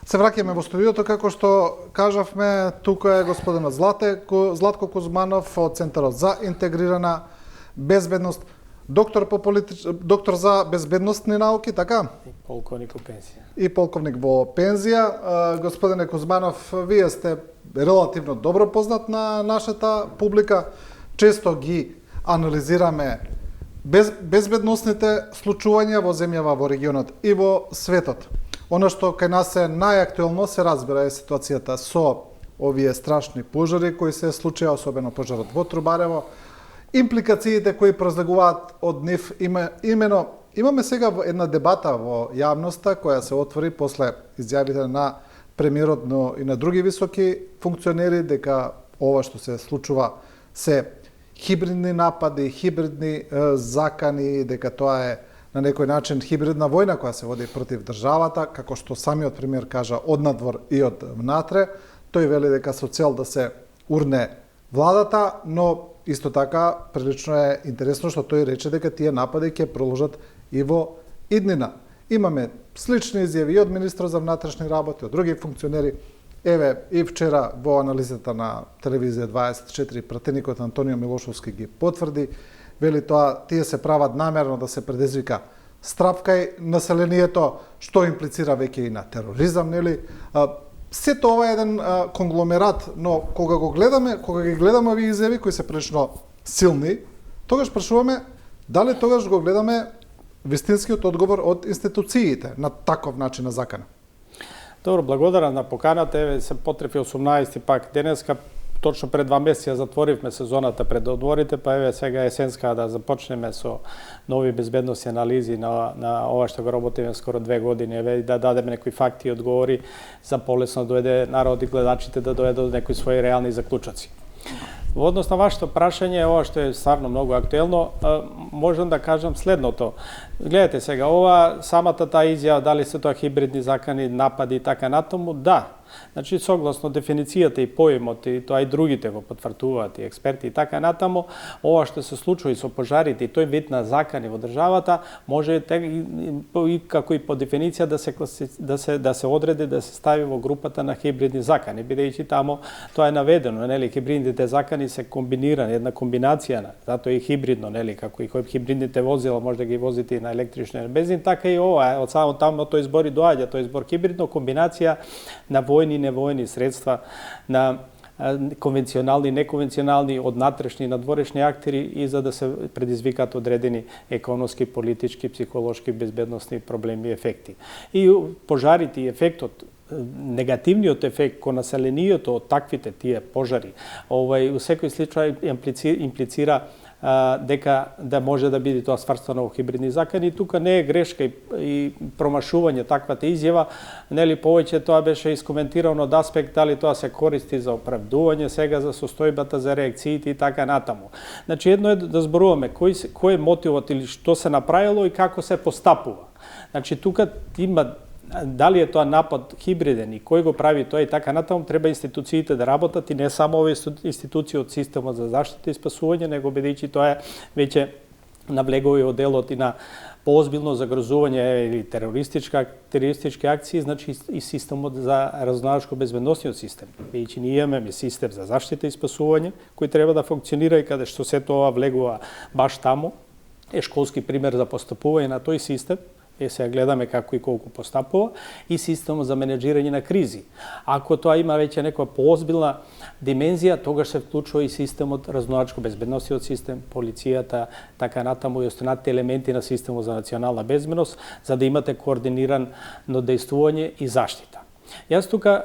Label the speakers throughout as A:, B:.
A: Се враќаме во студиото, како што кажавме, тука е господинот Златко Кузманов од Центарот за интегрирана безбедност, доктор за безбедностни науки, така?
B: И полковник во пензија.
A: И полковник во пензија. Господине Кузманов, вие сте релативно добро познат на нашата публика. Често ги анализираме безбедносните случувања во земјава, во регионот и во светот. Оно што кај нас е најактуелно, се разбира, е ситуацијата со овие страшни пожари кои се случија, особено пожарот во Трубарево, импликациите кои произлегуваат од нив. Имено, имаме сега една дебата во јавноста која се отвори после изјавите на премиерот, но и на други високи функционери, дека ова што се случува се хибридни напади, хибридни закани, дека тоа е на некој начин хибридна војна која се води против државата, како што самиот премиер кажа, од надвор и од внатре. Тој вели дека со цел да се урне владата, но исто така прилично е интересно што тој рече дека тие напади ќе продолжат и во иднина. Имаме слични изјави и од министрот за внатрешни работи, од други функционери. Еве, и вчера во анализата на телевизија 24 пратеникот Антонио Милошовски ги потврди. Вели тоа, тие се прават намерно да се предизвика страв кај населението, што имплицира веќе и на тероризам, нели? Сето ова е еден конгломерат, но кога ги гледаме овие изјави кои се прилично силни, тогаш прашуваме дали тогаш го гледаме вистинскиот одговор од институциите на таков начин на закана.
B: Добро, благодарам на поканата. Еве се потрефи 18 пак денеска. Точно пред 2 месеца затворивме сезоната пред одморите, па еве сега есенска да започнеме со нови безбедносни анализи на ова што го работиме скоро 2 години, еве да дадеме некои факти и одговори за полесно дојде народ и гледачите да дојдат до некои своји реални заклучоци. Во однос на вашето прашање, ова што е стварно многу актуелно, можам да кажам следното. Гледате сега, ова самата таа изјава, дали се тоа хибридни закани, напади и така натаму, да. Значи, согласно дефиницијата и поимот, и тоа и другите го потврдуваат, и експерти и така натаму, ова што се случува и со пожарите, и тој вид на закани во државата, може и како и по дефиниција да се одреди, да се стави во групата на хибридни закани, бидејќи тамо тоа е наведено, нели, хибридните закани се комбинирани, една комбинација на, затоа и хибридно, нели, како и хибридните возила може да ги возите и на електрични или бензин, така и ова, од само таму тој збор и доаѓа, тој збор хибридно, комбинација на војни и невојни средства, на конвенционални и неконвенционални, од натрешни и надворешни актери, и за да се предизвикаат одредени економски, политички, психолошки, безбедносни проблеми и ефекти. И пожарите и ефектот, негативниот ефект кон населението од таквите тие пожари, у секој случај имплицира дека да може да биде тоа сврстано во хибридни закани. Тука не е грешка и промашување таквата изјава, нели, повеќе тоа беше искоментирано од аспект дали тоа се користи за оправдување сега за состојбата, за реакциите и така натаму. Значи, едно е да зборуваме кој е мотивот или што се направило и како се постапува. Значи, тука има дали е тоа напад хибриден и кој го прави тоа и така натаму, треба институциите да работат, и не само овие институции од системот за заштита и спасување, него бидејќи тоа е веќе навлегува и од делот и на поозбилно загрозување или терористички акции, значи и системот за разузнавачко безбедносниот систем. Бидејќи ние имаме систем за заштита и спасување кој треба да функционира, и каде што се тоа влегува баш таму, е школски пример за постапување на тој систем. Сега гледаме како и колку постапува, и системот за менеджирање на кризи. Ако тоа има веќе некоја поозбилна димензија, тогаш се вклучува и системот разузнавачко безбедносниот систем, полицијата, така натаму и останатите елементи на системот за национална безбедност, за да имате координирано дејствување и заштита. Јас тука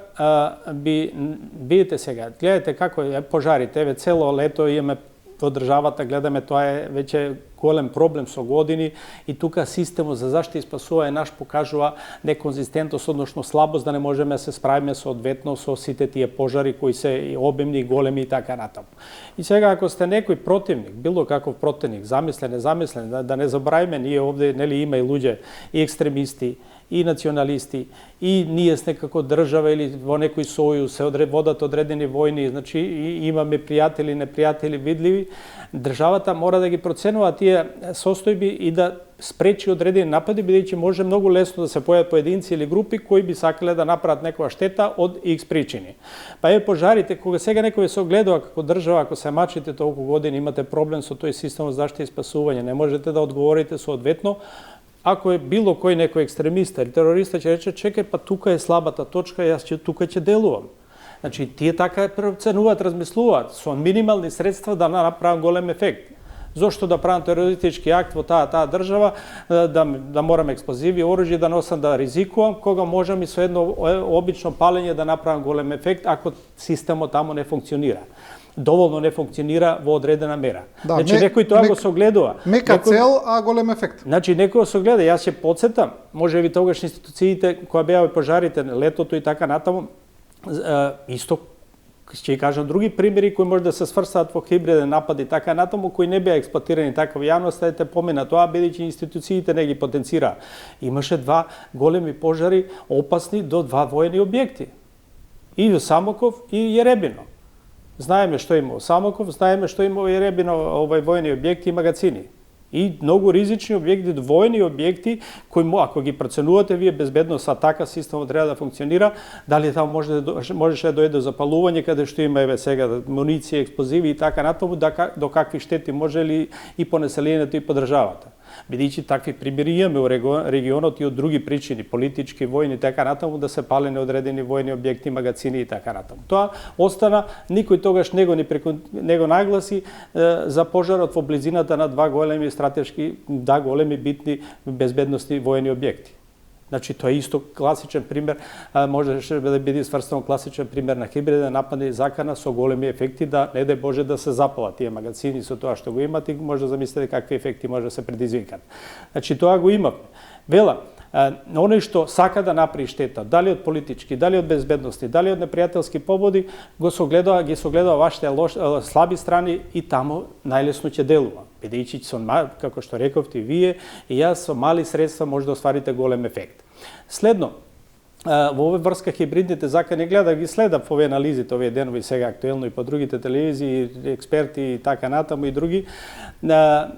B: видите сега, гледате како е пожарите, еве цело лето имаме во државата, гледаме, тоа е веќе голем проблем со години, и тука системот за заштита и спасување наш покажува неконзистентност, односно слабост, да не можеме да се справиме соодветно со сите тие пожари кои се обемни, големи и така натаму. И сега, ако сте некој противник, било каков противник, замислен, незамислен, да не забравиме, ние овде, нели, има и луѓе, и екстремисти, и националисти, и ние сме како држава или во некој сојуз се водат одредени војни, значи имаме пријатели, непријатели видливи, државата мора да ги проценува тие состојби и да спречи одредени напади, бидејќи може многу лесно да се појават поединци или групи кои би сакале да направат некоја штета од X причини. Па пожарите, кога сега некој се огледува како држава, ако се мачите толку години, имате проблем со тој систем за заштита и спасување, не можете да одговорите соодветно. Ако е било кој некој екстремиста или терориста ќе рече, чекај, па тука е слабата точка, јас тука ќе делувам. Значи, тие така проценуваат, размислуваат со минимални средства да направат голем ефект. Зошто да правам терористички акт во таа држава, да морам експлозиви, оружје да носам, да ризикувам, кога можам и со едно обично палење да направам голем ефект, ако системот тамо не функционира. Доволно не функционира во одредена мера.
A: Да,
B: значи, некој тоа го согледува.
A: Мека цел, а голем ефект.
B: Значи, некој се гледа, јас ќе потсетам, може би тогаш институциите, која беа пожарите, летото и така натаму, исто ќе кажам други примери кои може да се сврстаат во хибриден напад и така натаму, кои не беа експлоатирани така во јавноста, да те помена тоа, бидејќи институциите не ги потенцираа. Имаше два големи пожари, опасни до два воени објекти. И во Самоков и Јеребино. Знаеме што има во Самоков, знаеме што има во Јеребино, воени објекти и магацини. И многу ризични објекти, воени објекти, кои ако ги проценувате вие безбедно са така системот треба да функционира, дали таму можеше да дојде до запалување, каде што има еве сега муниција, експлозиви и така натаму, до какви штети може ли и по населението и по државата. Бидејќи такви примери имаме во регионот и од други причини, политички, војни, така натаму, да се палени одредени војни објекти, магацини и така натаму. Тоа остана, никој тогаш не го нагласи за пожарот во близината на два големи стратешки, големи битни безбедности војни објекти. Значи, тоа е исто класичен пример, можеше да биде сврстен класичен пример на хибриден напад и закана со големи ефекти, да не дај Боже да се запалат тие магацини со тоа што го имат и може да замислите какви ефекти може да се предизвикат. Значи, тоа го имавме. Вела, оној што сака да направи штета, дали од политички, дали од безбедности, дали од непријателски пободи, ги согледува вашите слаби страни и таму најлесно ќе делува. Бидејќи како што рековте вие и јас, со мали средства може да остварите голем ефект. Следно, во овој врска хибридните закани гледав ги следав овие анализите овие денови сега актуелно и по другите телевизии, експерти и така натаму и други,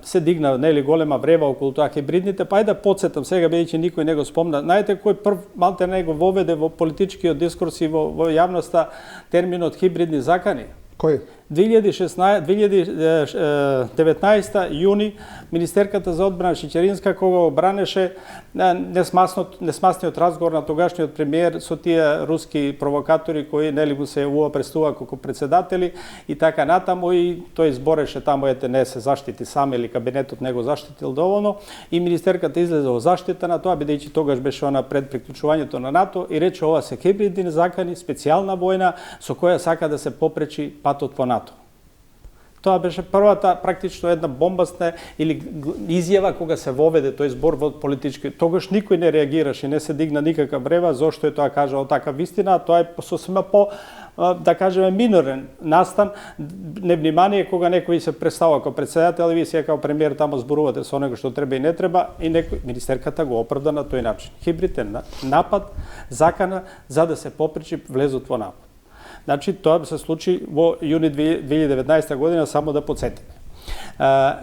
B: се дигна голема врева околу тоа хибридните, па да потсетам сега бидејќи никој не го спомна. Знаете кој прв малте не го воведе во политичкиот дискурс и во јавноста терминот хибридни закани?
A: Кој?
B: 2019 јуни министерката за одбрана Шичеринска, кога бранеше несмасниот разговор на тогашниот премиер со тие руски провокатори кои нели му се јавува престува како председатели и така натаму, и тој збореше таму, не се заштити сам или кабинетот не го заштитил доволно, и министерката излезе во заштита на тоа, бидејќи тогаш беше она пред приклучувањето на НАТО, и рече ова се хибридни закани, специјална војна со која сака да се попречи патот во НАТО. Тоа беше првата практично една бомбасна или изјава кога се воведе тој збор во политички. Тогаш никој не реагираше, не се дигна никаква врева зошто е тоа кажал така вистина, тоа е сосема по да кажеме минорен настан, невнимание кога некој се представува како председател и вие сега како премиер тамо зборувате со него што треба и не треба, и некој министерката го оправда на тој начин. Хибриден напад, закана за да се попречи влезот во напад. Значи, тоа се случи во јуни 2019 година, само да подсетиме.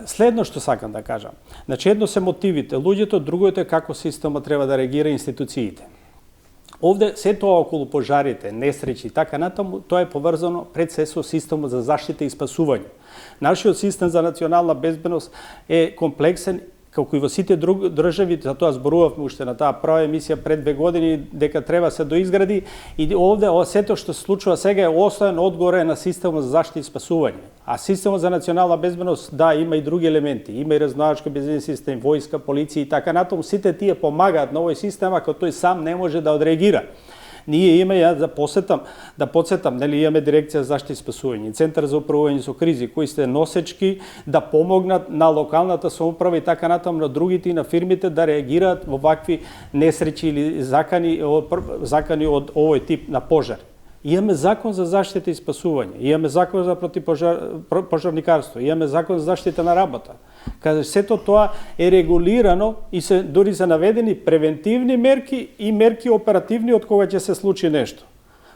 B: Следно што сакам да кажам. Значи, едно се мотивите, луѓето, другото е како системот треба да реагира институциите. Овде, се тоа околу пожарите, несреќи и така натаму, тоа е поврзано пред се со системот за заштита и спасување. Нашиот систем за национална безбедност е комплексен, како и во сите други држави, за тоа зборувавме уште на таа прва емисија пред 2 години, дека треба се доизгради, и овде сето што се случува сега е основен одговор на системот за заштита и спасување. А системот за национална безбедност, да, има и други елементи, има и разузнавачки безбеден систем, војска, полиција и така натаму, сите тие помагаат на овој систем, ако тој сам не може да одреагира. Ние имаме, да подсетам, нели имаме дирекција за заштита и спасување, центар за управување со кризи, кои се носечки да помогнат на локалната самоуправа и така натаму на другите и на фирмите да реагираат во вакви несреќи или закани од овој тип на пожар. Имаме закон за заштита и спасување, имаме закон за противпожарникарство, имаме закон за заштита на работа. Каде сето тоа е регулирано и дури се наведени превентивни мерки и мерки оперативни од кога ќе се случи нешто.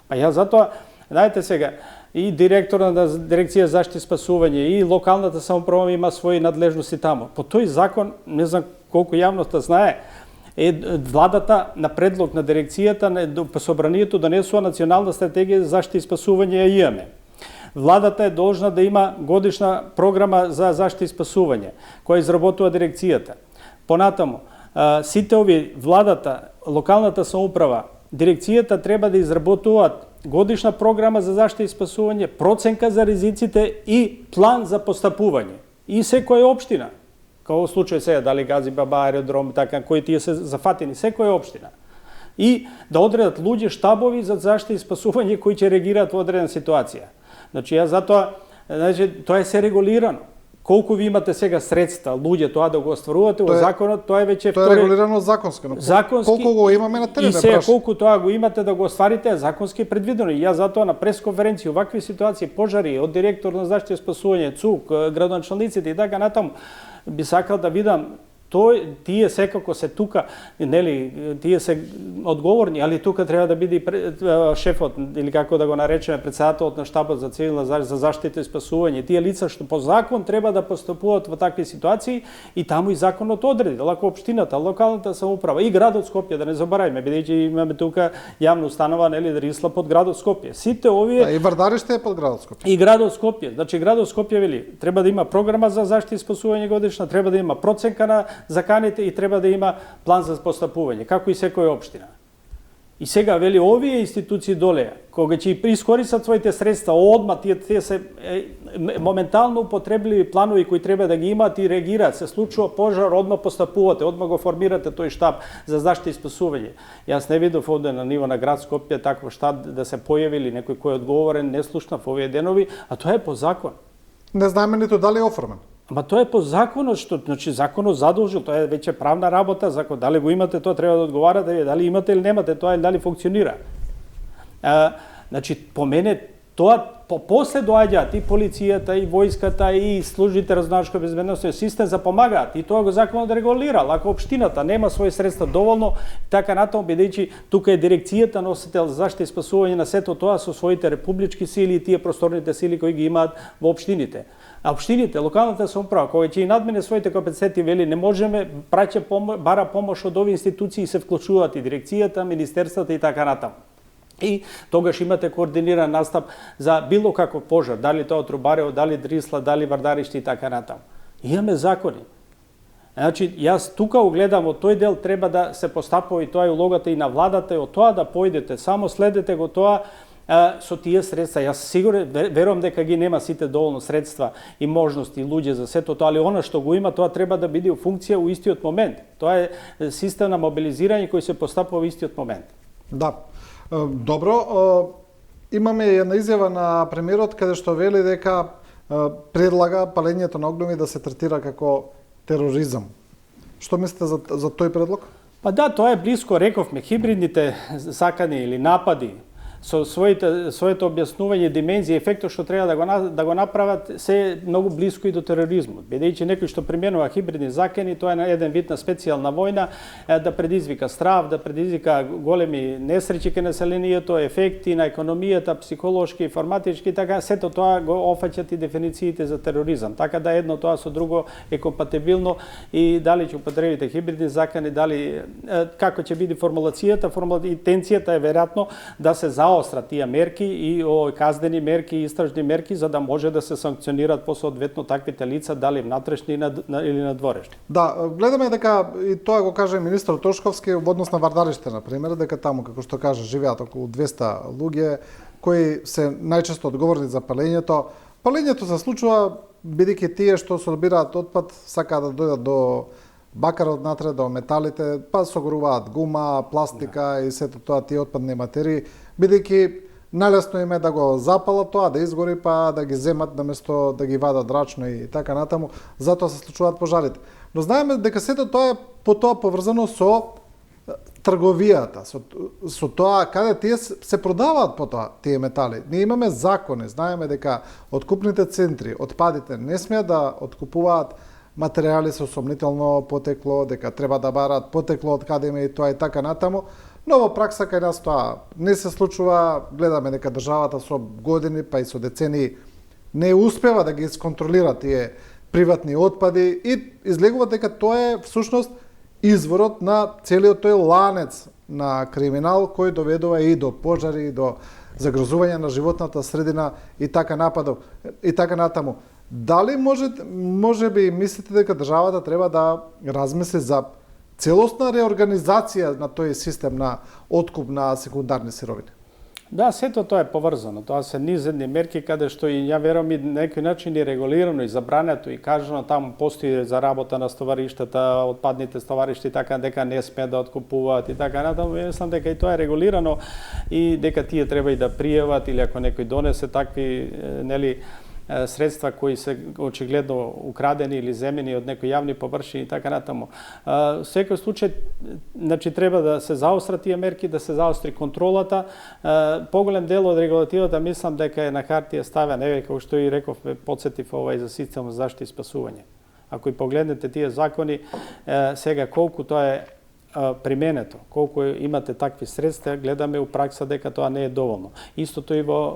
B: Па ја затоа, знаете сега, и директора на дирекција за заштита и спасување, и локалната самоуправа има своји надлежности таму. По тој закон, не знам колку јавноста знае, владата на предлог на дирекцијата по собранието донесува национална стратегија за заштита и спасување, ја имаме. Владата е должна да има годишна програма за заштита и спасување, која изработува дирекцијата. Понатаму, сите ови владата, локалната самоуправа, дирекцијата треба да изработуваат годишна програма за заштита и спасување, проценка за ризиците и план за постапување. И секоја општина, као случај сега, дали Гази Баба, аеродром, така, кои тие се зафатени, секоја општина. И да одредат луѓе, штабови за заштита и спасување кои ќе реагираат во одредена ситуација. Значи, ја затоа, тоа е се регулирано. Колку ви имате сега средства, луѓе, тоа да го остварувате во законот, тоа е веќе
A: Тоа е регулирано законски. Колку го имаме на терен?
B: И сега колку тоа го имате да го остварите е законски предвидено. И ја затоа на пресконференција вакви ситуации, пожари, од директор на заштита и спасување, ЦУК, градоначалниците и така натаму, би сакал да видам тие секако се тука, нели, тие се одговорни, али тука треба да биде шефот, или како да го наречеме, председателот на штабот за цивилна за заштита и спасување, тие лица што по закон треба да постапуваат во такви ситуации, и таму и законот одреди, лако општината, локалната самоуправа и градот Скопје, да не забораваме, бидејќи имаме тука јавна установа, нели, Рисла под градот Скопје. Сите овие
A: и Вардариште е под градот Скопје.
B: И градот Скопје, значи градот Скопје вели, треба да има програма за заштита и спасување годишна, треба да има проценка на заканите и треба да има план за постапување, како и секоја општина. И сега вели овие институции доле, кога ќе искористат своите средства, одма тие се моментално употребливи планови кои треба да ги имаат и реагираат, се случува пожар, одма постапувате, одма го формирате тој штаб за заштита и спасување. Јас не видов овде на ниво на град Скопје таков штаб да се појави или некој кој е одговорен, не слушнав овие денови, а тоа е по закон.
A: Не знаеме ниту дали е оформен.
B: Ама тоа е по законот, што значи законот задолжил, тоа е веќе правна работа, закон дали го имате, тоа треба да одговарате, дали имате или немате тоа, или дали функционира. Значи по мене тоа после доаѓаат и полицијата, и војската, и службите разузнавачко безбедносен систем за помагаат, и тоа го законот да регулира. Ако општината нема своји средства доволно, така натаму, бидејќи тука е дирекцијата носител за заштита и спасување на сето тоа со своите републички сили и тие просторните сили кои ги имаат во општините. А општините, локалната самоуправа, кога ќе и надмене своите капацитети, вели не можеме, бара помош од овие институции, се вклучуваат и дирекцијата, министерствата и така натаму. И тогаш имате координиран настап за било каков пожар, дали тоа од Рубарево, дали Дрисла, дали Вардариште и така натаму. Имаме закони. Значи, јас тука огледам од тој дел треба да се постапува и тоа е улогата и на владата, и од тоа да појдете, само следете го тоа со тие средства. Јас сигурен, верувам дека ги нема сите доволно средства и можности и луѓе за сето тоа, али она што го има, тоа треба да биде у функција у истиот момент. Тоа е систем на мобилизирање кој се постапува во истиот момент.
A: Да. Добро, имаме една изјава на премиерот каде што вели дека предлага палењето на огневи да се третира како тероризам. Што мислите за тој предлог?
B: Па да, тоа е блиско, рековме, хибридните сакани или напади со своето објаснување, димензија, ефектот што треба да го направат, се многу блиско и до тероризмот. Бидејќи некој што применува хибридни закани, тоа е еден вид на специјална војна, да предизвика страв, да предизвика големи несреќи кај населението, ефекти на економијата, психолошки, информатички, така сето тоа го офаќаат и дефинициите за тероризам. Така да едно тоа со друго е компатибилно и дали ќе употребите хибридни закани, дали како ќе биде формулацијата, интенцијата е веројатно да се заострат тие мерки и казнени мерки и истражни мерки за да може да се санкционираат посоодветно таквите лица, дали внатрешни или надворешни.
A: Да, гледаме дека и тоа го каже министер Тошковски во однос на Вардариште, на пример, дека таму, како што кажа, живеат околу 200 луѓе кои се најчесто одговорни за палењето. Палењето се случува бидејќи тие што сорбираат отпад сакаат да дојдат до бакарот натре, до металите, па согоруваат гума, пластика и сето тоа, тие отпадни материи, бидејќи најлесно им е да го запалат тоа, да изгори, па да ги земат наместо да ги вадат рачно и така натаму, затоа се случуваат пожарите. Но знаеме дека сето тоа е потоа поврзано со трговијата, со тоа каде тие се продаваат потоа тие метали. Ние имаме закони, знаеме дека откупните центри, отпадите не смеат да откупуваат материјали со сомнително потекло, дека треба да бараат потекло од каде има и тоа и така натаму. Но во пракса кај нас тоа не се случува, гледаме дека државата со години, па и со децении не успева да ги исконтролира тие приватни отпади и излегува дека тоа е всушност изворот на целиот тој ланец на криминал кој доведува и до пожари, и до загрозување на животната средина и така натаму. Дали може би мислите дека државата треба да размисли за целосна реорганизација на тој систем на откуп на секундарни сировини?
B: Да, сето тоа е поврзано. Тоа се низедни мерки каде што и ја верувам и на некој начин и регулирано и забрането и кажано таму постои за работа на стовариштата, отпадните стоваришта и така дека не сме да откупуваат и така натаму. Мислам дека и тоа е регулирано и дека тие треба и да пријават или ако некој донесе такви средства кои се очигледно украдени или земени од некои јавни површини и така натаму. Секој случај, значи треба да се заострат тие мерки, да се заостри контролата. Поголем дел од регулативата мислам дека е на хартија ставен, како што и реков, подсетив за систем за заштита и спасување. Ако и погледнете тие закони, сега колку тоа е применето, колку имате такви средства, гледаме у пракса дека тоа не е доволно. Истото и во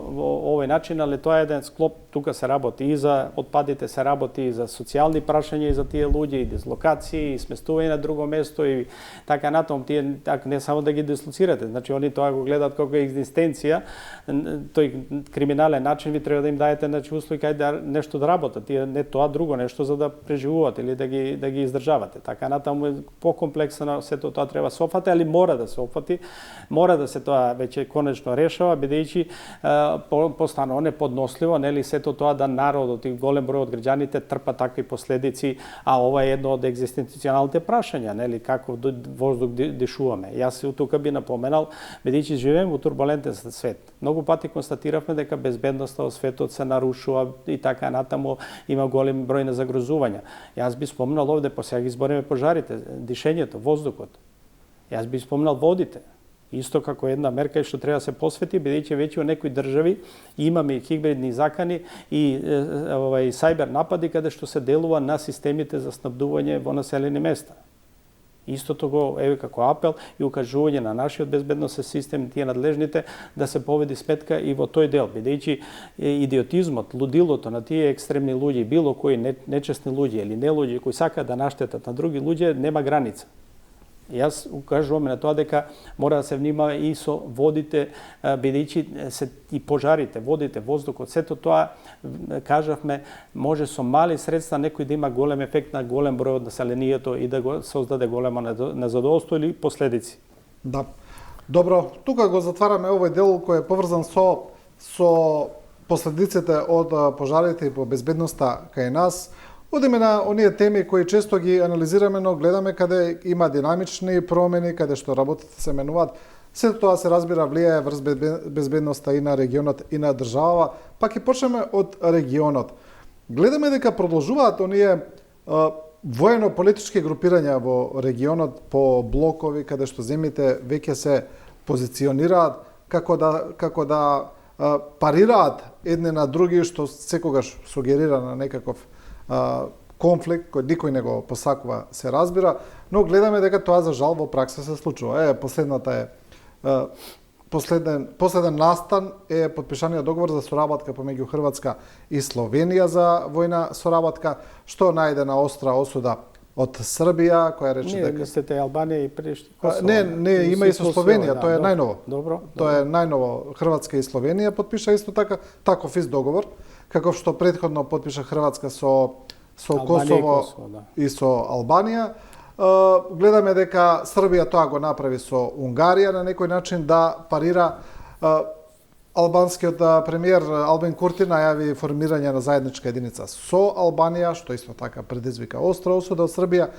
B: овој начин, але тоа е еден склоп, тука се работи и за отпадите, се работи и за социјални прашања и за тие луѓе, и дислокации, и сместување на друго место и така натаму. Тие не само да ги дислоцирате, значи они тоа го гледаат како екзистенција, тој криминален начин ви треба да им даете услови кај да нешто да работат, тие не тоа друго нешто за да преживуваат или да ги издржавате. Така натаму покомплексано сето тоа треба се опфати, али мора да се опфати, мора да се тоа веќе конечно решава, бидејќи постано неподносливо, нели сето тоа да народот и голем број од граѓаните трпа такви последици, а ова е едно од екзистенцијалните прашања, нели како воздух дишуваме. Јас тука би напоменал, бидејќи живееме во турбулентен свет. Многу пати констатиравме дека безбедноста во светот се нарушува и така натаму, има голем број на загрозувања. Јас би спомнал овде, по сега ги избориме пожарите, дишењето, воздухот. Јас би спомнал водите. Исто како една мерка што треба да се посвети, бидејќи веќе во некои држави имаме и хибридни закани и сајбер напади каде што се делува на системите за снабдување во населени места. Истото го еве како апел и укажување на нашиот безбедносен систем, тие надлежните да се поведи сметка и во тој дел, бидејќи идиотизмот, лудилото на тие екстремни луѓе, било кои нечесни луѓе или не луѓе кои сакаат да наштетат на други луѓе, нема граница. Јас укажувам на тоа дека мора да се внимава и со водите, бидејќи се и пожарите, водите, воздухот, сето тоа, кажавме, може со мали средства некој да има голем ефект на голем број од населението и да го создаде големо незадоволство или последици.
A: Да. Добро, тука го затвараме овој дел кој е поврзан со последиците од пожарите и по безбедноста кај нас. Одиме на оние теми кои често ги анализираме, но гледаме каде има динамични промени, каде што работите се менуваат. Сето тоа се разбира влијае врз безбедноста и на регионот и на држава. Пак и почнеме од регионот. Гледаме дека продолжуваат оние воено-политички групирања во регионот по блокови, каде што земите веќе се позиционираат како да парираат едни на други, што секогаш сугерира на некаков конфликт кој никој не го посакува, се разбира, но гледаме дека тоа за жал во пракса се случува. Последен настан е потпишаниот договор за соработка помеѓу Хрватска и Словенија за војна соработка, што најде на остра осуда од Србија, која рече дека...
B: Не, мислите Албанија и Пришти, Косово.
A: Не, има и со Словенија, тоа е најново.
B: Добро.
A: Тоа е најново. Хрватска и Словенија потпиша исто така таков ист договор, каков што претходно потпиша Хрватска со Косово и со Албанија. Гледаме дека Србија тоа го направи со Унгарија на некој начин да парира. Албанскиот премиер Албин Курти најави формирање на заедничка единица со Албанија, што исто така предизвика остра осуда од Србија.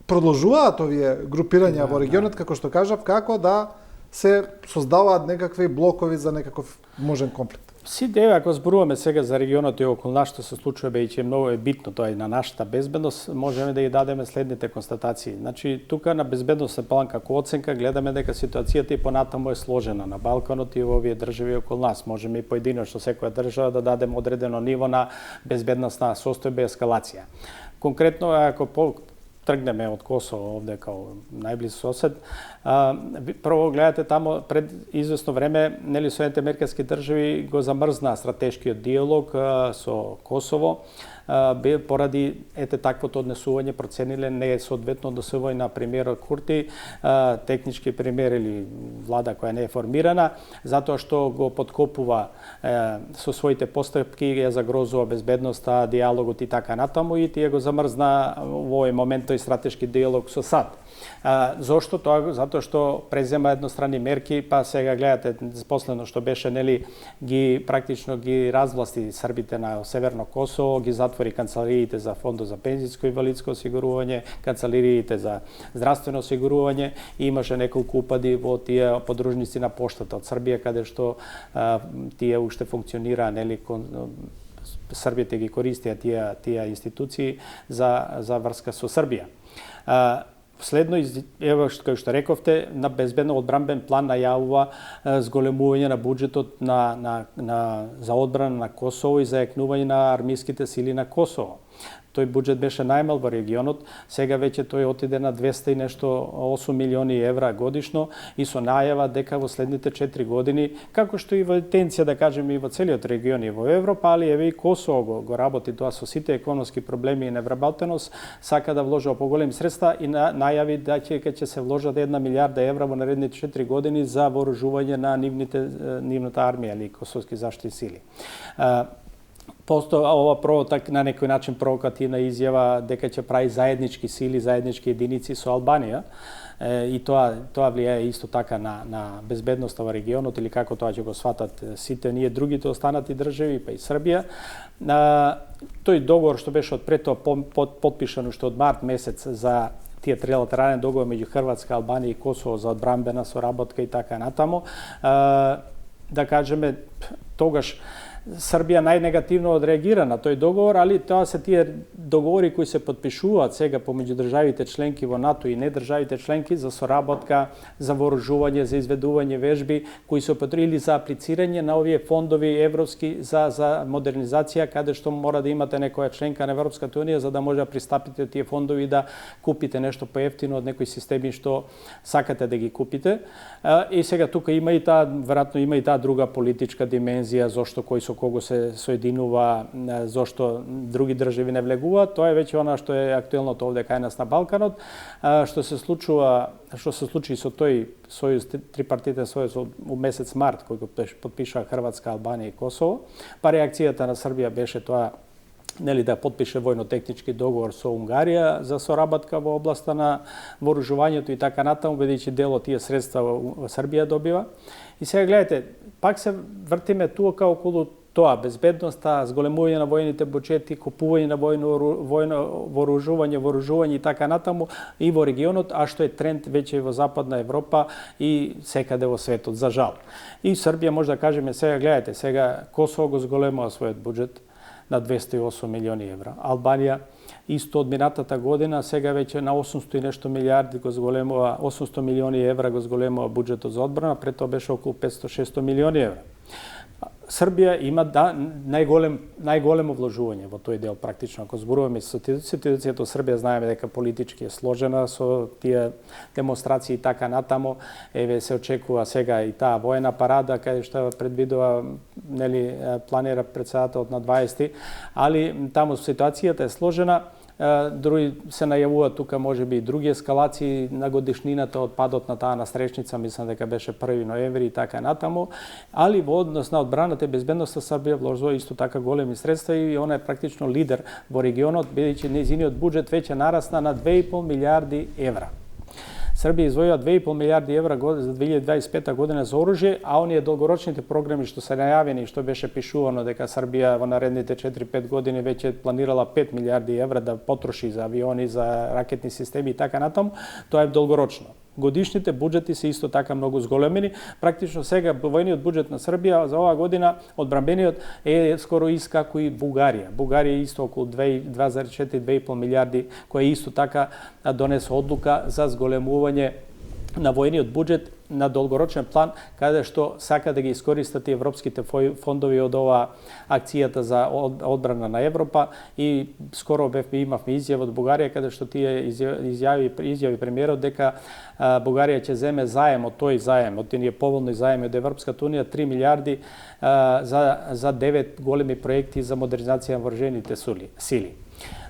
A: Продолжуваат овие групирања во регионот, како што кажав, како да се создаваат некакви блокови за некаков можен конфликт.
B: Сите, ако зборуваме сега за регионот и околу нас што се случува, бидејќи многу е битно тоа и на нашата безбедност, можеме да ја дадеме следните констатации. Значи, тука на безбедносен план како оценка гледаме дека ситуацијата и понатаму е сложена на Балканот и во овие држави околу нас. Можеме и поединечно секоја држава да дадеме одредено ниво на безбедностна состојба и ескалација. Конкретно, ако trgneme od Kosova ovde kao najbliži sosed, prvo gledate tamo pred izvesno vreme, neli Соединените американски држави го замрзна стратешкиот диалог со Косово, поради таквото однесување процениле несоодветно однесување на премиерот Курти, технички премиер или влада која не е формирана, затоа што го подкопува со своите постапки, ја загрозува безбедноста, диалогот и така натаму, и тие го замрзна во овој момент тој стратешки диалог со САД. Зошто тоа? Затоа што презема едностранни мерки, па сега гледате последно што беше, нели, практично ги развласти србите на Северно Косово, ги затвори канцелариите за фондот за пензијско и инвалидско осигурување, канцелариите за здравствено осигурување, и имаше неколку упади во тие подружници на поштата од Србија, каде што тие уште функционира, нели, србите ги користија тие институции за врска со Србија. Следно, ево како што рековте, на безбедно одбранбен план најавува зголемување на буџетот за одбрана на Косово и за јакнување на армиските сили на Косово. Тој буџет беше најмал во регионот, сега веќе тој отиде на 200 и нешто 8 милиони евра годишно, и со најава дека во следните 4 години, како што и во тенција, да кажеме, и во целиот регион и во Европа, али еве и Косово го работи тоа со сите економски проблеми и невработеност, сака да вложува поголеми средства и најави дека ќе се вложат 1 милијарда евра во наредните 4 години за вооружување на нивната армија или косовски заштитни сили. Ова на некој начин провокативна изјава дека ќе прави заеднички сили, заеднички единици со Албанија, и тоа влијае исто така на безбедноста во регионот, или како тоа ќе го сватат сите ние другите останати држави, па и Србија. Тој договор што беше од пред тоа потпишан уште од март месец за тие трилатерален договор меѓу Хрватска, Албанија и Косово за одбранбена соработка и така натаму, да кажеме, тогаш Србија најнегативно одреагира на тој договор, али тоа се тие договори кои се потпишуваат сега помеѓу државите членки во НАТО и недржавите членки за соработка, за вооружување, за изведување вежби, кои се потребили за аплицирање на овие фондови европски за модернизација, каде што мора да имате некоја членка на Европската унија за да може да пристапите тие фондови и да купите нешто поевтино од некои системи што сакате да ги купите. И сега тука има и таа, веројатно има и таа друга политичка димензија, зошто кој со кого се соединува, зошто други држави не влегуваат. Тоа е веќе она што е актуелното овде кај нас на Балканот. Што се случи со тој сојуз, трипартитен сојуз во месец март, кој го потпишаа Хрватска, Албанија и Косово, па реакцијата на Србија беше тоа, нели, да потпише војно-технички договор со Унгарија за соработка во областа на вооружувањето и така натаму, бидејќи дел од тие средства Србија добива. И сега гледате, пак се вртиме тука околу тоа, безбедноста, зголемување на војните буџети, купување на вооружување и така натаму и во регионот, а што е тренд веќе во Западна Европа и секаде во светот, за жал. И Србија може да кажеме сега, гледате, сега Косово го зголемува својот буџет на 208 милиони евра. Албанија исто од минатата година, сега веќе на 800 и нешто милиарди го зголемува, 800 милиони евра го зголемува буџетот за одбрана, пред тоа беше околу 500-600 милиони евра. Србија има најголемо вложување во тој дел практично. Ако зборуваме со ситуацијата во Србија, знаеме дека политички е сложена со тие демонстрации и така натаму. Еве се очекува сега и таа воена парада каде што предвидува, нели, планира претседателот на 20, али таму ситуацијата е сложена. Други се најавуваат тука можеби и други ескалации на годишнината од падот на таа насречница, мислам дека беше 1 ноември и така натаму, али во однос на одбраната и безбедноста Србија вложува исто така големи средства и она е практично лидер во регионот, бидејќи нејзиниот буџет веќе нарасна на 2,5 милијарди евра. Србија извојува 2,5 милијарди евра за 2025 година за оружје, а оние долгорочните програми што се најавени, што беше пишувано дека Србија во наредните 4-5 години веќе планирала 5 милијарди евра да потроши за авиони, за ракетни системи и така натаму, тоа е долгорочно. Годишните буџети се исто така многу зголемени. Практично сега војниот буџет на Србија за оваа година, одбранбениот, е скоро ист како и Бугарија. Бугарија е исто околу 2,4-2,5 милијарди, која исто така донесе одлука за зголемување на војниот буџет на долгорочен план, каде што сака да ги искористат и европските фондови од ова акцијата за одбрана на Европа. И скоро имавме изјава од Бугарија каде што тие изјави премиерот дека Бугарија ќе земе заем од тој заем, од тие поволни заеми од Европската унија 3 милиарди за 9 големи проекти за модернизација на вооружените сили.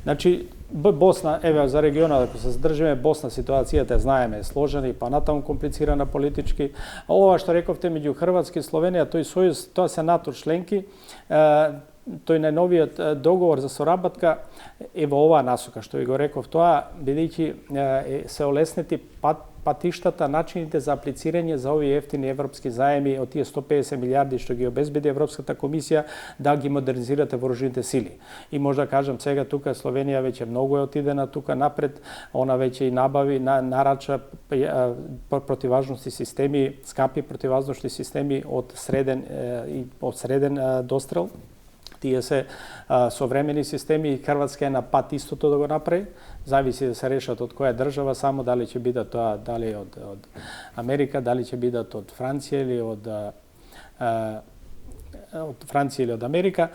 B: Значи, Босна, еве за регионот, ако се задржиме, Босна ситуацијата знаеме е сложена и понатаму комплицирана политички. А ова што рековте меѓу Хрватска и Словенија, тој сојуз, тоа се НАТО членки, тој најновиот договор за соработка е во оваа насока, што ви го реков тоа, бидејќи се олеснети патиштата, начините за аплицирање за овие ефтини европски заеми од тие 150 милиарди што ги обезбеди Европската комисија да ги модернизирате вооружените сили. И може да кажам сега тука Словенија веќе многу е отидена тука напред, она веќе и набави, нарача противважности системи, скапи противважности системи од среден дострел. Тие се современи системи и Хрватска е на пат истото да го направи. Зависи да се решат од која држава, само дали ќе бидат тоа, дали од Америка, дали ќе бидат од Франција или од Франција или од Америка.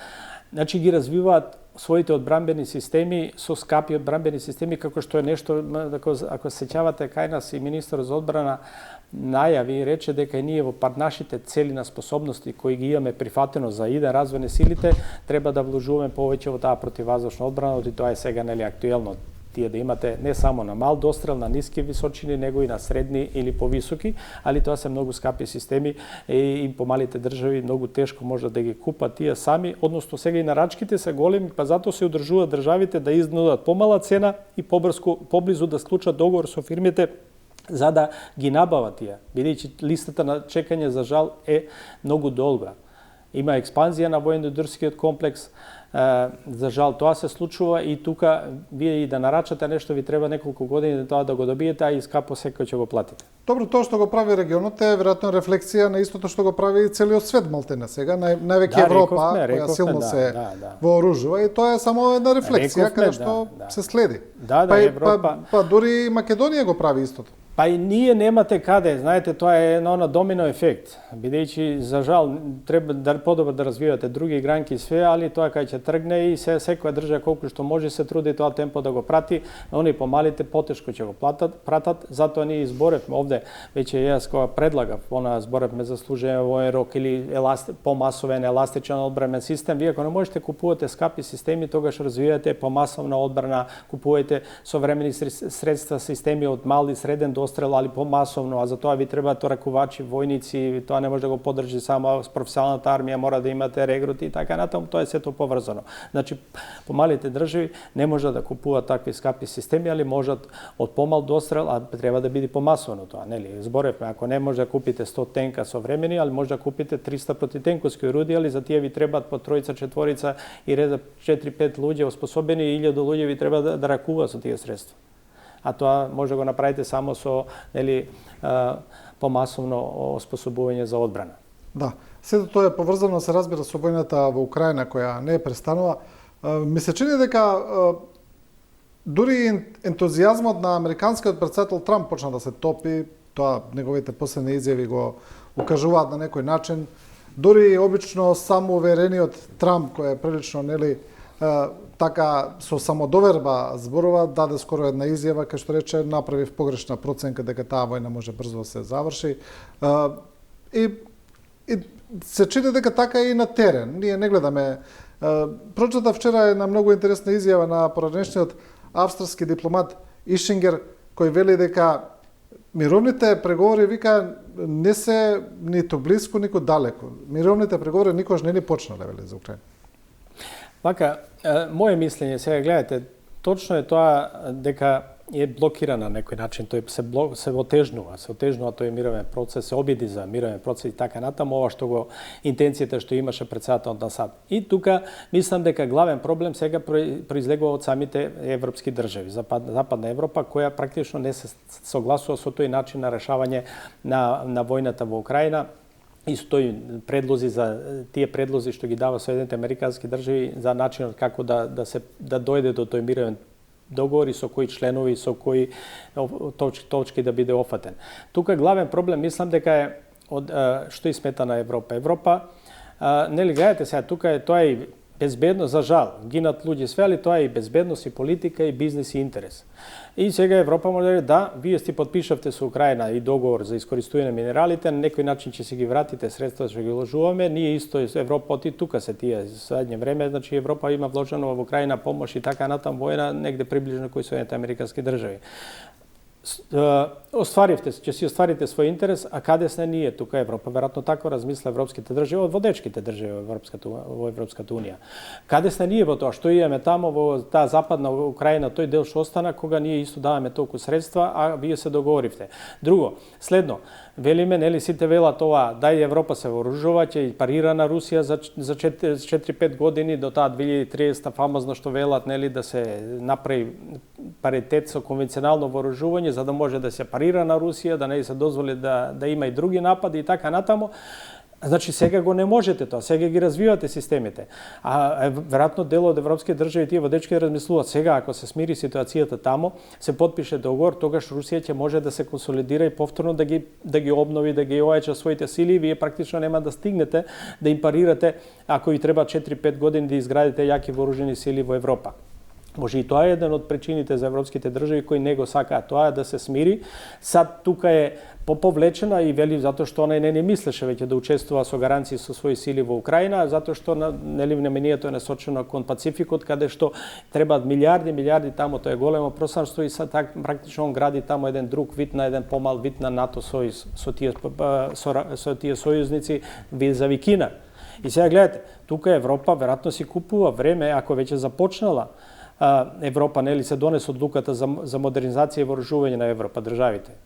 B: Значи ги развиваат своите одбранбени системи со скапи одбранбени системи, како што е нешто, ако се сеќавате, кај нас и министер за одбрана најави и рече дека ние во нашите цели на способности кои ги имаме прифатено за иден развој на силите, треба да вложуваме повеќе во таа противваздушна одбрана, и тоа е сега нели актуелно. Тие да имате не само на мал дострел, на ниски височини, него и на средни или повисоки, али тоа се многу скапи системи и помалите држави многу тешко може да ги купат тие сами, односно сега и нарачките се големи, па затоа се одржуваат државите да изнудат помала цена и поблизу да склучат договор со фирмите за да ги набават тие, бидејќи листата на чекање за жал е многу долга. Има експанзија на военно-индустријскиот комплекс. За жал тоа се случува и тука вие и да нарачате нешто ви треба неколку години тоа да го добиете, а и скапо секој ќе го платите.
A: Добро, тоа што го прави регионот е веројатно рефлексија на истото што го прави и целиот свет малтене сега, највеќе Европа која силно се вооружува, и тоа е само една рефлексија каде што се следи. Па дури Македонија го прави истото.
B: Па и ние немате каде, знаете, тоа е една домино ефект, бидејќи за жал треба подобро да развивате други гранки и све, али тоа кај ќе тргне и секоја држава колку што може се труди тоа темпо да го прати, они помалите потешко ќе го пратат, затоа ние изборевме овде, веќе јас кога предлагав, зборевме за служење во воен рок или помасовен еластичен одбранбен систем, вие ако не можете купувате скапи системи, тогаш развивате помасовна одбрана, купувајте современи средства, системи од мал и среден дострел, али помасовно, а за тоа ви требаат ракувачи, војници, тоа не може да го поддржи само професионалната армија, мора да имате регрути и така натаму, тоа е сето поврзано. Значи, помалите држави не може да купуваат такви скапи системи, али можат од помал дострел, а треба да биде помасовно тоа, нели? Зборевме, ако не може да купите 100 тенка современи, али може да купите 300 протитенковски орудија, али за тие ви требаат по тројца, четворица и реда 4-5 луѓе оспособени и 1000 луѓе ви треба да ракуваат со тие средства. А тоа може да го направите само со помасовно оспособување за одбрана.
A: Да, сето тоа е поврзано, се разбира, со војната во Украина која не е престанува. Ми се чини дека дури ентузијазмот на американскиот претседател Трамп почна да се топи, тоа неговите последни изјави го укажуваат на некој начин. Дури обично самоуверениот Трамп, кој е прилично така со самодоверба зборува, даде скоро една изјава кај што рече направив погрешна проценка дека таа војна може брзо да се заврши. И се чини дека така и на терен. Ние не гледаме. Прочитав вчера една многу интересна изјава на поранешниот австралски дипломат Ишингер, кој вели дека мировните преговори, вика, не се ниту блиску, ниту далеку. Мировните преговори никош не ни почнале, вели, за Украина.
B: Вака, моје мислење, сега гледате, точно е тоа дека е блокиран на некој начин, тој се отежнува тој мировен процес, се обиди за мировен процес и така натаму, ова што го интенцијата што имаше председателот на САД. И тука мислам дека главен проблем сега произлегува од самите европски држави, Западна Европа, која практично не се согласува со тој начин на решавање на војната во Украина. И со тој предлози за тие предлози што ги дава Соединените американски држави за начинот како да дојде до тој мировен договори, со кои членови, со кои точки да биде офатен. Тука главен проблем мислам дека е што и смета на Европа. Европа, нели гледате сега, тука е тоа и безбедност, за жал, гинат луѓе све, али тоа е и безбедност, и политика, и бизнес, и интерес. И сега Европа може да, вие сте подпишавте со Украина и договор за искористување на минералите, на некој начин ќе се ги вратите средства, што ги вложуваме, ние исто Европа оти тука се тие задње време, значи Европа има вложено во Украина помош и така натам војна негде приближно кои Соединените американски држави. Ќе си остварите свој интерес, а каде сме ние тука Европа? Веројатно така размисля европските држави, од водечките држави во Европската унија. Каде сме ние во тоа? Што имаме тамо во таа западна Украина, тој дел што остана, кога ние исто даваме толку средства, а вие се договоривте. Друго, следно, велиме, нели сите велат ова, дај Европа се вооружува, ќе парира на Русија за 4-5 години до таа 2030 фамозно што велат, нели да се направи паритет со конвенционално вооружување за да може да се парира на Русија, да не се дозволи да има и други напади и така натаму. Значи сега го не можете тоа, сега ги развивате системите. А веројатно дел од европските држави тие водечки размислуваат сега ако се смири ситуацијата тамо, се потпише договор, тогаш Русија ќе може да се консолидира и повторно да ги обнови, да ги ојача своите сили и вие практично нема да стигнете да им парирате ако ви треба 4-5 години да изградите јаки вооружени сили во Европа. Може и тоа е еден од причините за европските држави кои не го сакаат тоа да се смири. Сад тука е поповлечена и вели затоа што она не мислеше веќе да учествува со гаранции со своји сили во Украина, затоа што нели вниманието е насочено кон Пацификот, каде што требаат милиарди тамо, тоа е големо пространство и сад так практично он гради тамо еден друг вид на еден помал вид на НАТО сојуз со тие сојузници визави Кина. И сега гледате, тука Европа веројатно си купува време ако веќе започнала Европа, нели се донесе одлуката за модернизација и вооружување на Европа државите.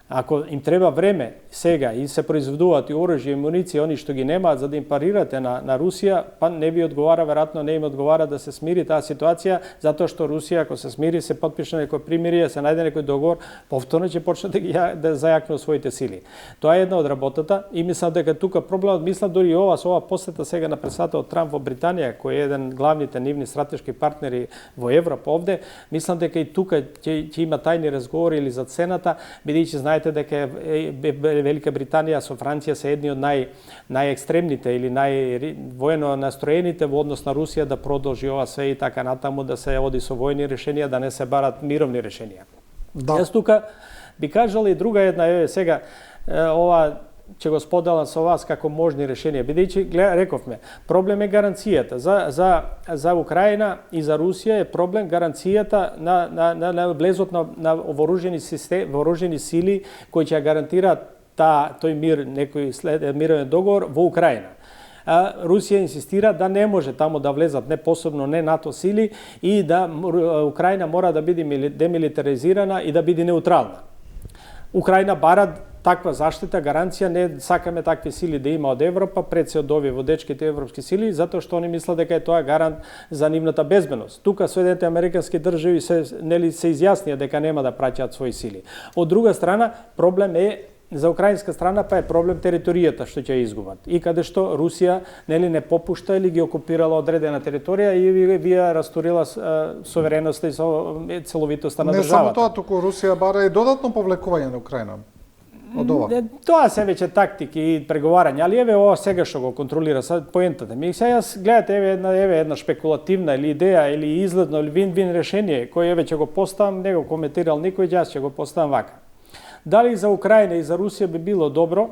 B: Ако им треба време сега и се произведуваат и оружје и муниција, они што ги немаат за да им парирате на Русија, па не ви одговара, веројатно не им одговара да се смири таа ситуација, затоа што Русија ако се смири, се потпише некој примирие, се најде некој договор, повторно ќе почне да зајакнува своите сили. Тоа е една од работата и мислам дека тука проблемот, мислам дури ова со ова посета сега на председател Трамп во Британија, кој е еден главните нивни стратешки партнери во Европа овде, мислам дека и тука ќе има тајни разговори или за цената, бидејќи знаете дека Велика Британија со Франција се едни од најекстремните или највоено настроените во однос на Русија да продолжи ова све и така натаму, да се оди со војни решенија, да не се барат мировни решенија. Да. Јас тука би кажала и друга една, сега ова ќе го споделам со вас како можни решенија, бидејќи рековме, проблем е гаранцијата за Украина и за Русија е проблем гаранцијата на влезот на вооружени сили кои ќе гарантираат тој мир, некој мировен договор во Украина. Русија инсистира да не може тамо да влезат не посебно не НАТО сили и да Украина мора да биде демилитаризирана и да биде неутрална. Украина бара таква заштита, гаранција, не сакаме такви сили да има од Европа, пред се од овие водечките европски сили, затоа што они мислат дека е тоа гарант за нивната безбедност. Тука Соединените американски држави се изјаснија дека нема да праќаат своји сили. Од друга страна, проблем е за украинска страна па е проблем територијата што ќе изгубат. И каде што Русија не попушта или ги окупирала одредена територија и вие растурила сувереноста и целовитоста на државата. Не само тоа,
A: туку Русија бара и додатно повлекување на Украина.
B: Тоа се веќе тактики и преговарања, али еве ова сега што го контролира поентата. Ми сега гледате еве една шпекулативна или идеја или изгледно или вин-вин решение кој еве ќе го поставам, не го коментирал никој, јас ќе го поставам вака. Дали за Украина и за Русија би било добро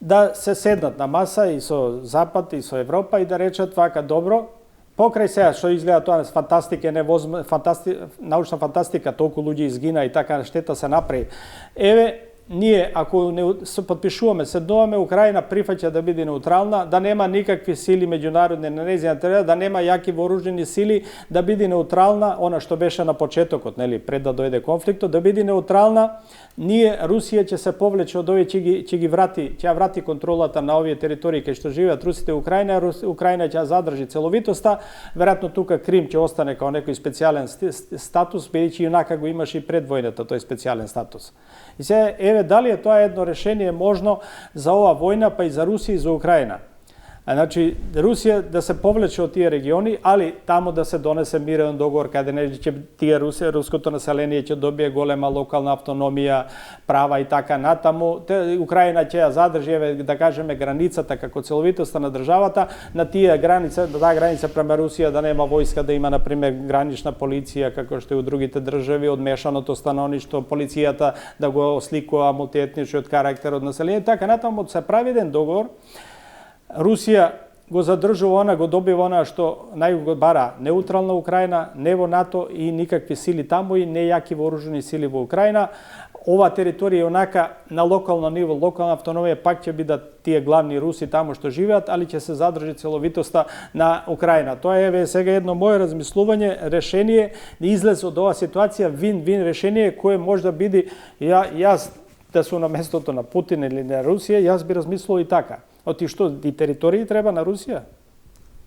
B: да се седнат на маса и со Запад и со Европа и да речат вака добро, покрај сега што изгледа тоа фантастика, научна фантастика, толку луѓе изгина и така штета се направи. Еве ние, ако не се подпишуваме, седнуваме, Украина прифаќа да биде неутрална, да нема никакви сили меѓународни на нејзина територија, да нема јаки вооружени сили, да биде неутрална, она што беше на почетокот, нели, пред да дојде конфликтот, да биде неутрална, ние, Русија ќе се повлече од овие, ќе врати контролата на овие територии кај што живеат русите и Украина, Украина ќе задржи целовитоста, веројатно тука Крим ќе остане као некој специјален статус, бидејќи јунака го имаше и пред војната тој специјален статус. И сега, еве, дали е тоа едно решение можно за ова војна, па и за Русија и за Украина? Znači, Rusija da se povleče od tije regioni, ali tamo da se donese miran dogovor kada neće tije ruskoto naselenije će dobije golema lokalna autonomija, prava i така натаму. Украина ќе ја задржи, да кажеме, границата како целовитоста на државата, на тие граница, да граница према Русија да нема војска, да има, например, гранична полиција, како што е у другите држави, одмешаното становништво, полицијата да го осликува мултиетничниот карактер од население, така натаму се прави еден договор. Русија го задржува она, го добива она што најго бара неутрална Украина, не во НАТО и никакви сили таму и нејаки вооружени сили во Украина. Ова територија онака на локално ниво, локална автономија, пак ќе бидат тие главни руси таму што живеат, али ќе се задржи целовитоста на Украина. Тоа е сега едно мое размислување, решение, излез од оваа ситуација, вин-вин решение кое може да биде, јас да сум на местото на Путин или на Русија, јас би размислувал и така. Оти што, и територии треба на Русија?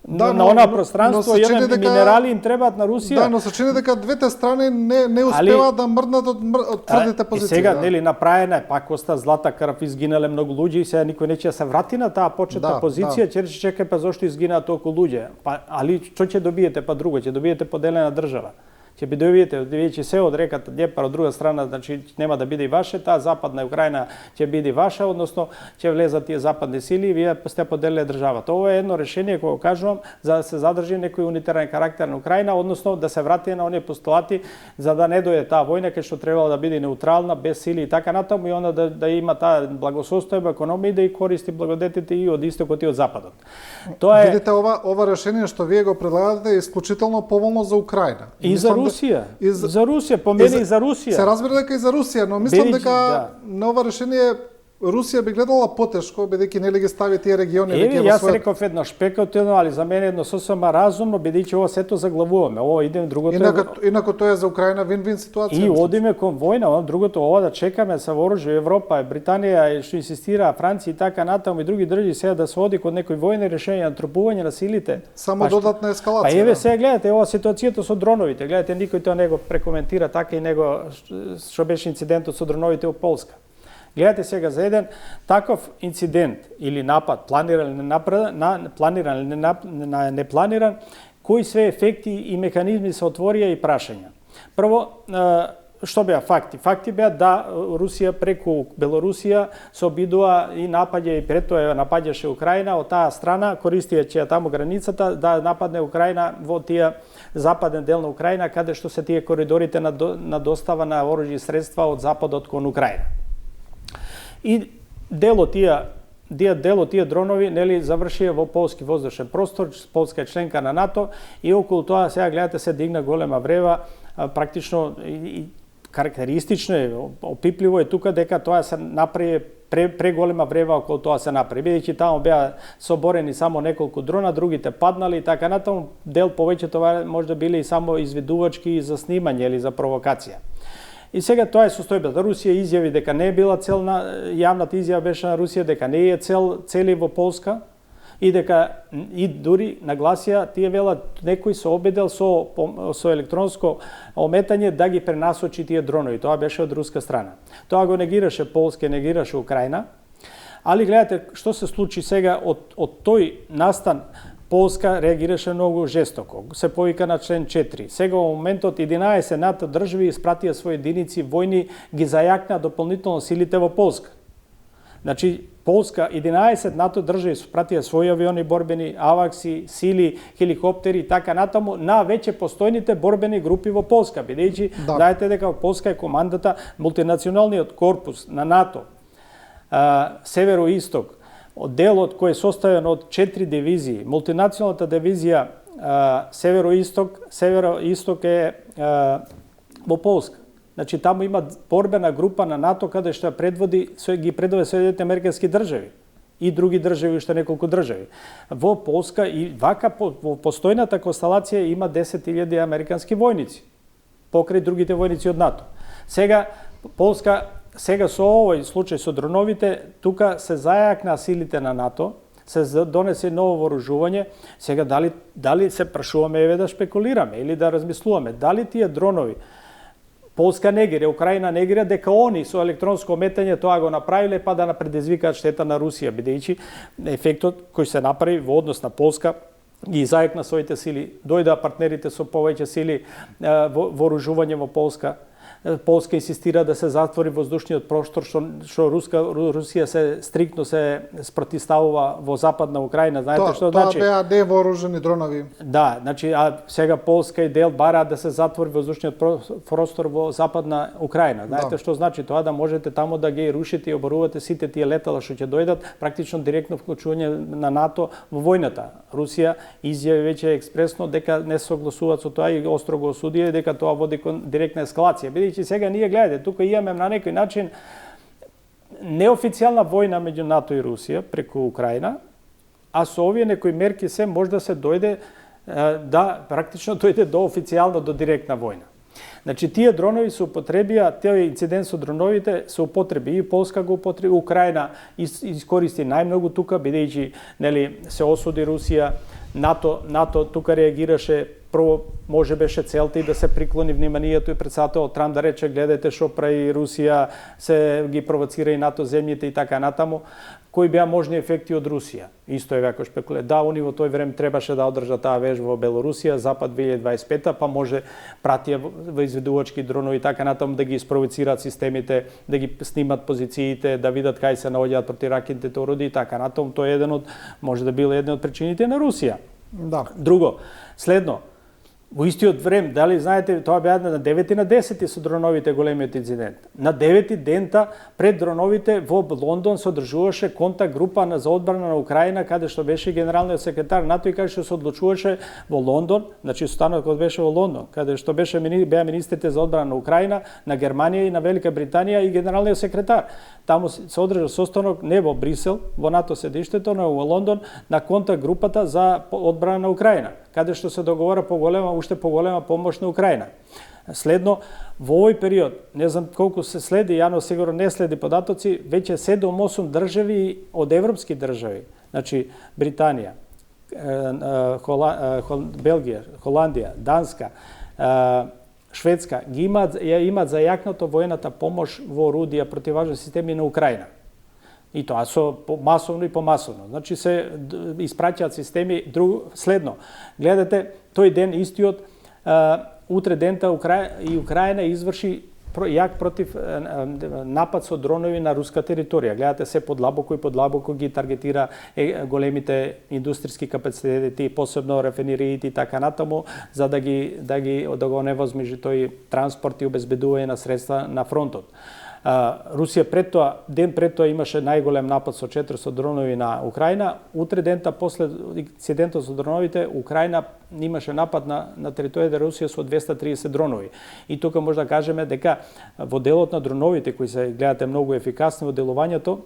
B: Да, на она пространство, еден минерали им требаат на Русија.
A: Да, но се чини дека двете страни не успеваат да мрднат од тврдите позиции.
B: И сега, нели, направена е, пак оста злата крв, изгинале многу луѓе и сега никој не ќе се врати на таа почетна позиција, ќе рече чекај, па зошто изгинаа толку луѓе? Па, али што ќе добиете па друго? Ќе добиете поделена држава. Ќе би добиете се од реката Днепар, од друга страна, значи нема да биде и ваше, таа западна Украина ќе биде ваша, односно ќе влезат тие западни сили и вие сте поделиле државата. Ова е едно решение кое кажувам за да се задржи некој унитарен карактер на Украина, односно да се врати на оние постулати за да не дојде таа војна кај што требало да биде неутрална, без сили и така натаму и она да има таа благосостојба економија и да и користи благодетите и од истокот и од западот.
A: Тоа е видите ова решение што вие го предлагате е исклучително поволно за Украина.
B: И за Русија. За Русија, по мене и за Русија.
A: Се разбира дека и за Русија, но мислам дека на ова решение Русија би гледала потешко, бидејќи нели ги стави тие региони
B: веќе во својот. Јас реков едно шпекулативно, али за мене едно сосема разумно, бидејќи ова сето заглавуваме. Ова идеме другото.
A: Инаку тоа е за Украина вин-вин ситуација.
B: И одиме кон војна, другото ова да чекаме со вооружје Европа, Британија што инсистира, Франција и така натаму и други држави сега да се оди кон некои војни решенија, натрупување на силите.
A: Само додатна ескалација.
B: Па еве сега гледате ова ситуацијата со дроновите. Гледате никој тоа не го прекоментира така и него што беше инцидентот со дроновите во Полска. Гледате сега за еден таков инцидент или напад, планиран или непланиран, кои све ефекти и механизми се отворија и прашања. Прво, што беа факти? Факти беа да Русија преку Белорусија се обидува и напаѓа и пред тоа напаѓаше Украина од таа страна, користејќи таму границата да нападне Украина во тие западен дел на Украина, каде што се тие коридорите на достава на оружје и средства од западот кон Украина. И дело тие дронови нели завршија во полски воздушен простор, Полска е членка на НАТО и околу тоа сега гледате се дигна голема врева, практично и карактеристично е, опипливо е тука дека тоа се направи преголема врева околу тоа се направи. Бидејќи таму беа соборени само неколку дрона, другите паднали и така натаму, дел повеќе тоа може да биле и само изведувачки за снимање или за провокација. И сега тоа е состојбата. Русија изјави дека не е била цел на јавната изјава беше на Русија дека не е цели во Полска и дека и дури нагласија тие велат некој се обидел со електронско ометање да ги пренасочи тие дронови. Тоа беше од руска страна. Тоа го негираше Полска, негираше Украина. Али гледате што се случи сега од тој настан. Полска реагираше многу жестоко. Се повика на член 4. Сега во моментот 11 НАТО држави испратија своји единици војни, ги зајакна дополнително силите во Полска. Значи, Полска, 11 НАТО држави испратија своји авиони борбени, авакси, сили, хеликоптери и така натаму на веќе постојните борбени групи во Полска. Бидејќи, знаете дека Полска е командата, мултинационалниот корпус на НАТО, северо-исток, делот кој е составен од 4 дивизии. Мултинационалната дивизија северо-исток е во Полска. Значи таму има борбена група на НАТО каде што ги предводи Соединетите американски држави и други држави, уште неколку држави. Во Полска и вака во постојната констелација има 10.000 американски војници покрај другите војници од НАТО. Сега Полска со овој случај со дроновите, тука се зајакна силите на НАТО, се донесе ново вооружување. Сега дали се прашуваме, еве да шпекулираме или да размислуваме, дали тие дронови Полска негира, Украина негира дека они со електронско ометање тоа го направиле па да предизвикаат штета на Русија, бидејќи ефектот кој се направи во однос на Полска ги заекна своите сили, дојдаа партнерите со повеќе сили, вооружување во Полска. Полска инсистира да се затвори воздушниот простор, што Русија се стриктно се спротивставува во западна Украина. Знаете што значи?
A: Тоа беа невооружени дронови.
B: Да, значи сега Полска и дел бараат да се затвори воздушниот простор во западна Украина. Знаете што значи тоа? Да можете таму да ги рушите и оборувате сите тие летала што ќе дојдат, практично директно вклучување на НАТО во војната. Русија изјави веќе експресно дека не согласуваат со тоа и остро го осудија дека тоа води кон директна ескалација. Бидејќи сега ние гледате, тука имаме на некој начин неофицијална војна меѓу НАТО и Русија преку Украина, а со овие некои мерки се може да се дојде да практично дојде до официјална, до директна војна. Значи тие дронови се употребија, тој инцидент со дроновите се употреби и Полска го употреби, Украина искористи најмногу тука бидејќи нели се осуди Русија, НАТО тука реагираше. Прво може беше целта и да се приклони вниманието и председател Трамп да рече гледате што прави Русија, се ги провоцира и НАТО земјите и така натаму. Кои беа можни ефекти од Русија? Исто е како шпекуле. Да, они во тој време требаше да одржат таа вежба во Белорусија, Запад 2025, па може пратија во изведувачки дронови и така натаму да ги испровоцираат системите, да ги снимат позициите, да видат кај се наоѓаат противракетните ороди и така натаму. Тоа е може да било една од причините на Русија.
A: Да.
B: Друго, следно, во истиот време, дали знаете, тоа беа на 9 на 10 со дроновите големиот инцидент. На 9 дента пред дроновите во Лондон се одржуваше контакт група за одбрана на Украина, каде што беше генералниот секретар НАТО и каде што се одлучуваше во Лондон, значи состанокот беше во Лондон, каде што беа министрите за одбрана на Украина, на Германија и на Велика Британија и генералниот секретар. Таму се одржа состанок не во Брисел, во НАТО седиштето, но во Лондон на контакт групата за одбрана на Украина, каде што се договора уште поголема помош на Украина. Следно, во овој период, не знам колку се следи, јано сигурно не следи податоци, веќе 7-8 држави од европски држави, значи Британија, Белгија, Холандија, Данска, Шведска, ги имаат зајакнато воената помош во орудија противважни системи на Украина. И тоа со масовно и помасовно. Значи се испраќаат системи. Следно, гледате, тој ден истиот, утре дента Украина изврши јак против напад со дронови на руска територија. Гледате се подлабоко и подлабоко ги таргетира големите индустријски капацитети, посебно рафинериите и така натаму, за да го невозможи тој транспорт и обезбедување на средства на фронтот. Русија ден пред тоа имаше најголем напад со 400 дронови на Украина. Утре дента после инцидентот со дроновите, Украина имаше напад на територија на Русија со 230 дронови. И тука може да кажеме дека во делот на дроновите, кои се гледате многу ефикасни во делувањето,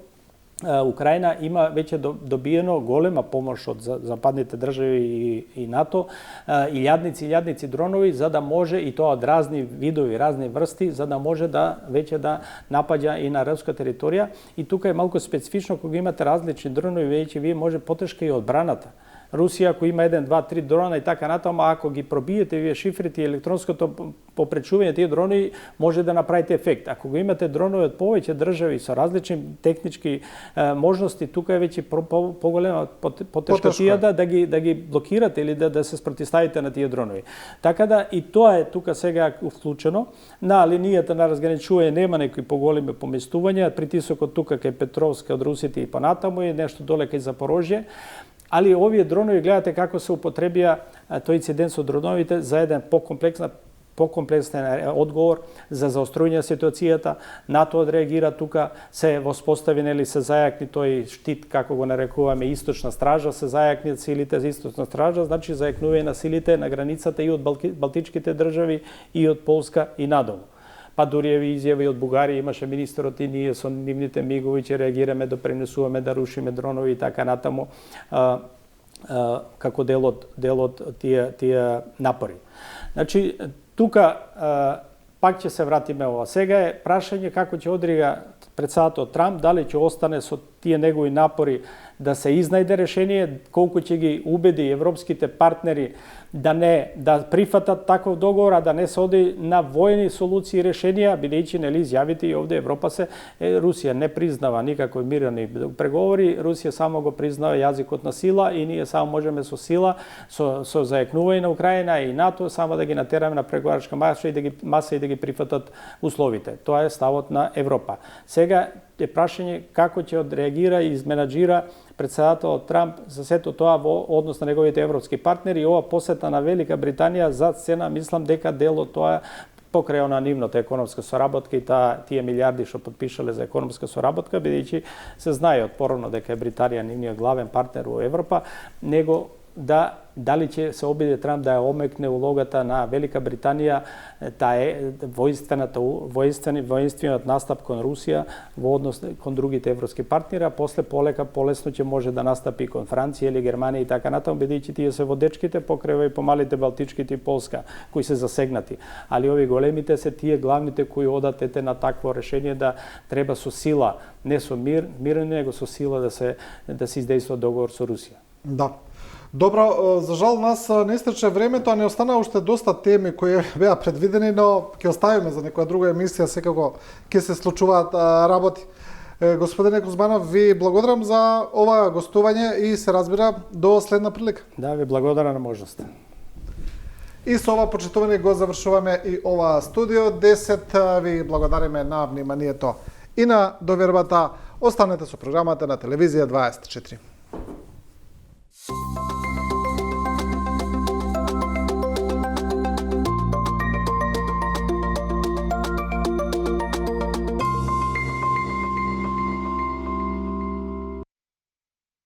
B: Украина има веќе добиено голема помош од западните држави и НАТО, илјадници дронови, за да може, и тоа од разни видови, разни врсти, за да може да веќе да напаѓа и на руска територија. И тука е малку специфично, кога имате различни дронови, веќе вие може потешка и одбраната. Русија, ако има 1, 2, 3 дрона и така натаму, ако ги пробиете вие шифрите и електронското попречување тие дрони, може да направите ефект. Ако го имате дронови од повеќе држави со различни технички можности, тука е веќе поголема потешкотија да ги блокирате или да се спротивставите на тие дронови. Така да и тоа е тука сега вклучено. На линијата на разграничување нема некои поголеми поместувања, притисокот тука кај Петровска од русите и понатаму и нешто доле кај Запорожје. Али овие дронови, гледате како се употребија тој инцидент со дроновите за еден покомплексен одговор за заострување на ситуацијата. НАТО одреагира тука, се воспостави или се зајакни тој штит, како го нарекуваме, источна стража, се зајакни силите за источна стража, значи зајакнување на силите на границата и од Балтичките држави и од Полска и надолу. Па дури изјави од Бугарија, имаше министерот и ние со нивните мигови ќе реагираме, допринесуваме да рушиме дронови и така натаму, како дел од тие напори. Значи, тука пак ќе се вратиме ова. Сега е прашање како ќе одреагира председател Трамп, дали ќе остане со тие негови напори да се изнајде решение, колку ќе ги убеди европските партнери да прифатат таков договор, а да не се оди на војни солуции и решенија, бидејќи нели изјавите и овде Европа Русија не признава никакви мирни преговори, Русија само го признава јазикот на сила и ние само можеме со сила, со заекнување на Украина и НАТО само да ги натераме на преговарачка маса и да ги прифатат условите. Тоа е ставот на Европа. Сега е прашање како ќе одреагира и изменаџира председателот Трамп за сето тоа во однос на неговите европски партнери и ова посета на Велика Британија за цена, мислам дека дел од тоа покрај она нивната економска соработка и тие милиарди што подпишале за економска соработка, бидејќи се знае од порано дека е Британија нивниот главен партнер во Европа, него дали ќе се обиде Трамп да ја омекне улогата на Велика Британија, воинствениот настап кон Русија во однос кон другите европски партнери, а после полесно ќе може да настапи кон Франција или Германија и така натаму, бидејќи тие се водечките покрај и помалите Балтичките и Полска кои се засегнати. Али ови големите се тие главните кои одат на такво решение да треба со сила, не со мир, него со сила да се издейства договор со Русија.
A: Да. Добро, за жал нас не истече времето, а не остана уште доста теми кои беа предвидени, но ќе оставиме за некоја друга емисија, секако ќе се случуваат работи. Господине Кузманов, ви благодарам за ова гостување и се разбира до следна прилика.
B: Да, ви благодарам на можноста.
A: И со ова почитување го завршуваме и ова студио 10. Ви благодариме на вниманието и на довербата. Останете со програмата на телевизија 24.